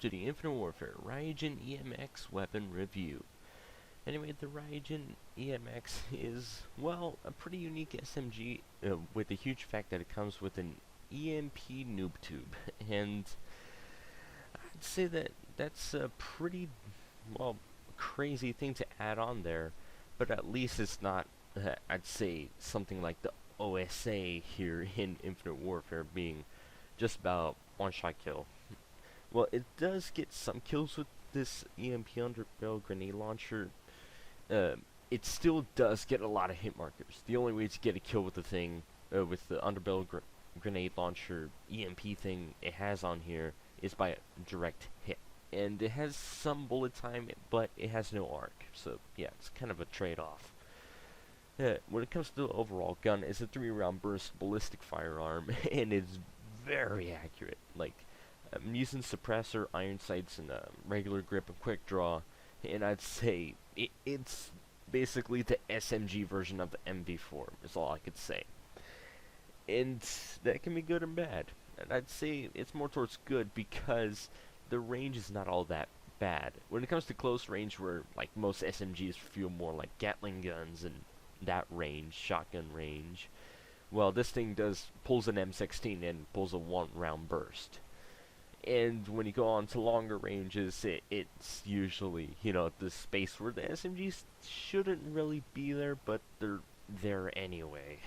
to the Infinite Warfare Raijin-EMX weapon review. Anyway, the Raijin-EMX is, well, a pretty unique SMG with the huge fact that it comes with an EMP noob tube. And I'd say that that's a pretty, well, crazy thing to add on there, but at least it's not, I'd say, something like the OSA here in Infinite Warfare being just about one-shot kill. Well, it does get some kills with this EMP underbarrel grenade launcher. It still does get a lot of hit markers. The only way to get a kill with the thing, with the underbarrel grenade launcher EMP thing it has on here, is by a direct hit. And it has some bullet time, but it has no arc. So, yeah, it's kind of a trade-off. When it comes to the overall gun, it's a 3-round burst ballistic firearm, and it's very accurate. Like, I'm using suppressor, iron sights, and a regular grip and quick draw, and I'd say it's basically the SMG version of the MV4, is all I could say. And that can be good and bad. And I'd say it's more towards good because the range is not all that bad. When it comes to close range, where like most SMGs feel more like Gatling guns and that range, shotgun range, well, this thing pulls an M16 and pulls a 1-round burst. And when you go on to longer ranges, it's usually, the space where the SMGs shouldn't really be there, but they're there anyway.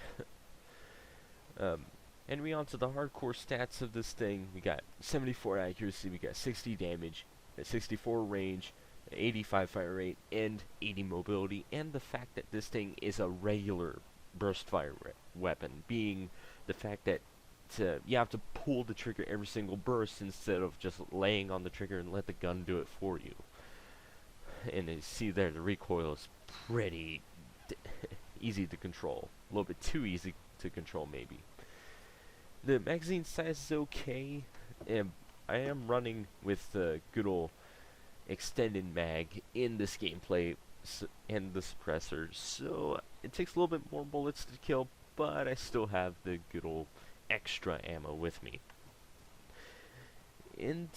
And we on to the hardcore stats of this thing. We got 74 accuracy, we got 60 damage, 64 range, 85 fire rate, and 80 mobility, and the fact that this thing is a regular burst fire weapon, being the fact that you have to pull the trigger every single burst instead of just laying on the trigger and let the gun do it for you. And you see there, the recoil is pretty easy to control. A little bit too easy to control, maybe. The magazine size is okay, and I am running with the good old extended mag in this gameplay and the suppressor, so it takes a little bit more bullets to kill, but I still have the good old extra ammo with me. And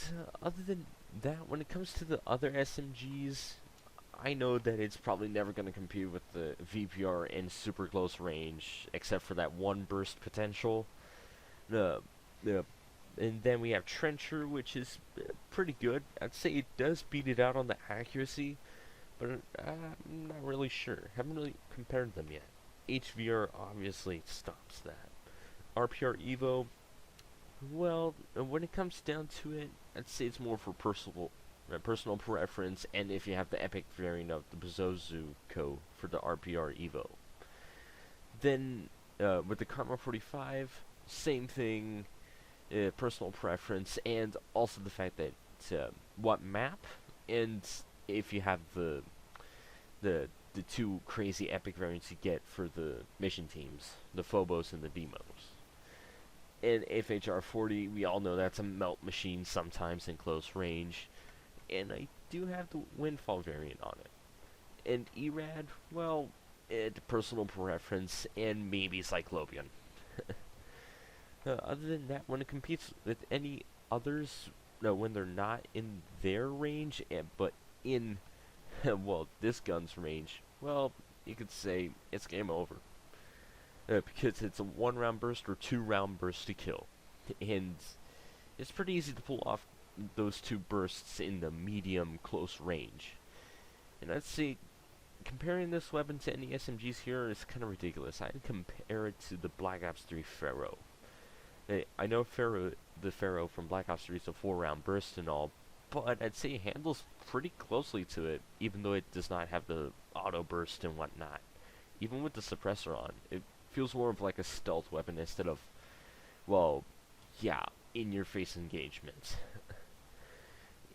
other than that, when it comes to the other SMGs, I know that it's probably never going to compete with the VPR in super close range, except for that one burst potential. And then we have Trencher, which is pretty good. I'd say it does beat it out on the accuracy, but I'm not really sure. Haven't really compared them yet. HVR obviously stops that. RPR Evo, well, when it comes down to it, I'd say it's more for personal preference, and if you have the epic variant of the Bezozuko for the RPR Evo. Then, with the Karma 45, same thing, personal preference, and also the fact that what map, and if you have the two crazy epic variants you get for the mission teams, the Phobos and the Demos. And FHR 40, we all know that's a melt machine sometimes in close range, and I do have the Windfall variant on it. And ERAD, well, personal preference, and maybe Cyclopean. Other than that, when it competes with any others, when they're not in their range, but in, well, this gun's range, well, you could say it's game over. Because it's a 1-round burst or 2-round burst to kill. And it's pretty easy to pull off those 2 bursts in the medium close range. And I'd say comparing this weapon to any SMGs here is kind of ridiculous. I'd compare it to the Black Ops 3 Pharaoh. I know the Pharaoh from Black Ops 3 is a 4-round burst and all, but I'd say it handles pretty closely to it, even though it does not have the auto burst and whatnot. Even with the suppressor on, it feels more of like a stealth weapon instead of, well, yeah, in-your-face engagement.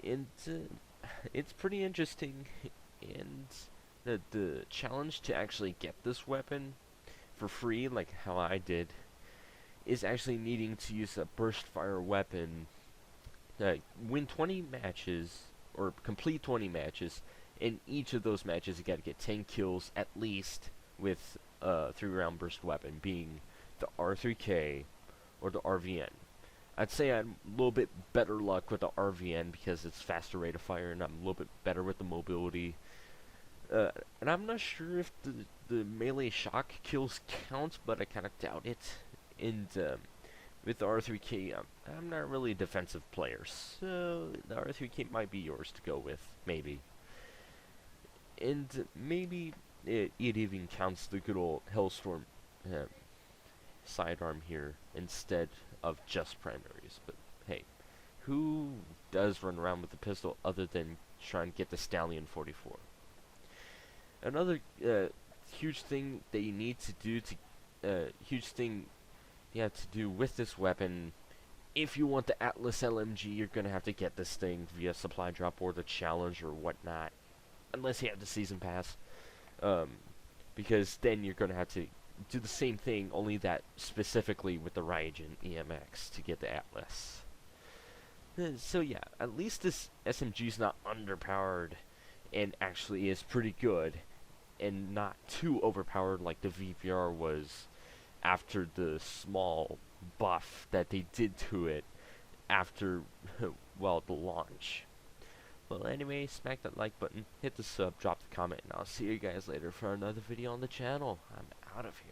And it's pretty interesting, and the challenge to actually get this weapon for free, like how I did, is actually needing to use a burst fire weapon, win 20 matches, or complete 20 matches. In each of those matches, you gotta get 10 kills at least with a 3-round burst weapon, being the R3K or the RVN. I'd say I'm a little bit better luck with the RVN because it's faster rate of fire, and I'm a little bit better with the mobility. And I'm not sure if the melee shock kills count, but I kind of doubt it. And with the R3K, I'm not really a defensive player, so the R3K might be yours to go with, maybe. And maybe it even counts the good old Hellstorm sidearm here instead of just primaries. But hey, who does run around with a pistol other than trying to get the Stallion 44? Another huge thing that you need to do huge thing you have to do with this weapon, if you want the Atlas LMG, you're gonna have to get this thing via supply drop or the challenge or whatnot, unless you have the season pass. Because then you're gonna have to do the same thing, only that specifically with the Raijin-EMX to get the Atlas. So yeah, at least this SMG is not underpowered, and actually is pretty good, and not too overpowered like the VVR was after the small buff that they did to it after, well, the launch. Well, anyway, smack that like button, hit the sub, drop the comment, and I'll see you guys later for another video on the channel. I'm out of here.